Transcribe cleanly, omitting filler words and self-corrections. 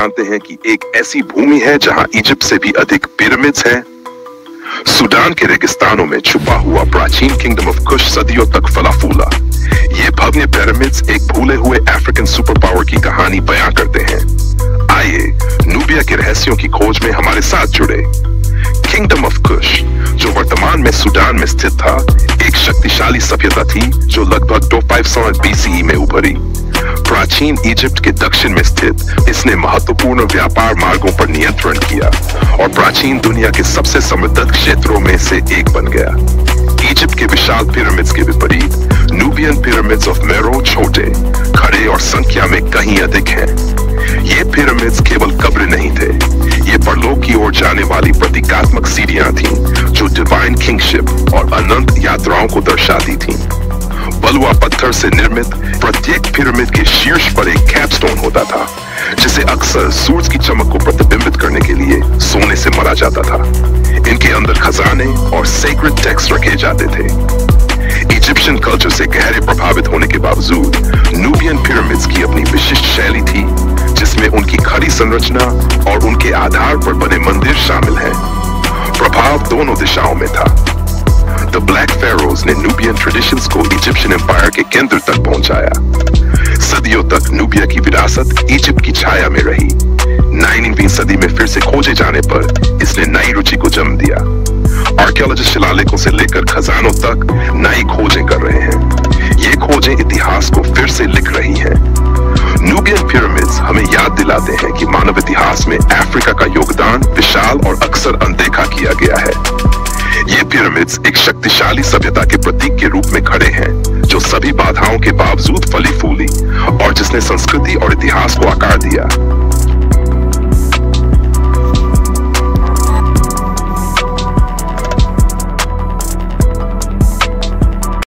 जानते हैं कि एक ऐसी भूमि है जहां इजिप्ट से भी अधिक पिरामिड्स हैं। सूडान के रेगिस्तानों में छुपा हुआ प्राचीन किंगडम ऑफ कुश सदियों तक फला फूला। ये भव्य पिरामिड्स एक भूले हुए अफ्रीकन सुपर पावर की कहानी बयां करते हैं। आइए नूबिया के रहस्यों की खोज में हमारे साथ जुड़े। किंगडम ऑफ कुश, जो वर्तमान में सूडान में स्थित था, एक शक्तिशाली सभ्यता थी जो लगभग 2500 BCE में उभरी। प्राचीन इजिप्ट के दक्षिण में स्थित इसने महत्वपूर्ण व्यापार मार्गों पर नियंत्रण किया और प्राचीन दुनिया के सबसे समृद्ध क्षेत्रों में से एक बन गया। इजिप्ट के विशाल पिरामिड्स के विपरीत नूबियन पिरामिड्स ऑफ मेरो छोटे, खड़े और संख्या में कहीं अधिक हैं। ये पिरामिड्स केवल कब्र नहीं थे, ये परलोक की ओर जाने वाली प्रतीकात्मक सीढ़ियां थीं जो डिवाइन किंगशिप और अनंत यात्राओं को दर्शाती थीं। बलुआ पत्थर से निर्मित प्रत्येक पिरामिड के शीर्ष पर एक कैपस्टोन होता था, जिसे अक्सर सूरज की चमक को प्रतिबिंबित करने के लिए सोने से मढ़ा जाता था। इनके अंदर खजाने और सेक्रेड टेक्स्ट रखे जाते थे। इजिप्शियन कल्चर से गहरे प्रभावित होने के बावजूद नूबियन पिरामिड्स की अपनी विशिष्ट शैली थी, जिसमें उनकी खड़ी संरचना और उनके आधार पर बने मंदिर शामिल हैं। प्रभाव दोनों दिशाओं में था। द ब्लैक फेरोज ने नूबियन ट्रेडिशंस को इजिप्शियन एम्पायर के केंद्र तक पहुंचाया। सदियों तक नूबिया की विरासत इजिप्ट की छाया में रही। 19वीं सदी में फिर से खोजे जाने पर इसने नई रुचि को जन्म दिया। आर्कियोलॉजिस्ट शिलालेखों से लेकर खजानों तक नई खोजें कर रहे हैं। ये खोजें इतिहास को फिर से लिख रही हैं। नूबियन पिरामिड्स हमें याद दिलाते हैं कि मानव इतिहास में अफ्रीका का योगदान विशाल और अक्सर अनदेखा किया गया है। ये पिरामिड्स एक शक्तिशाली सभ्यता के प्रतीक के रूप में खड़े हैं, जो सभी बाधाओं के बावजूद फली फूली और जिसने संस्कृति और इतिहास को आकार दिया।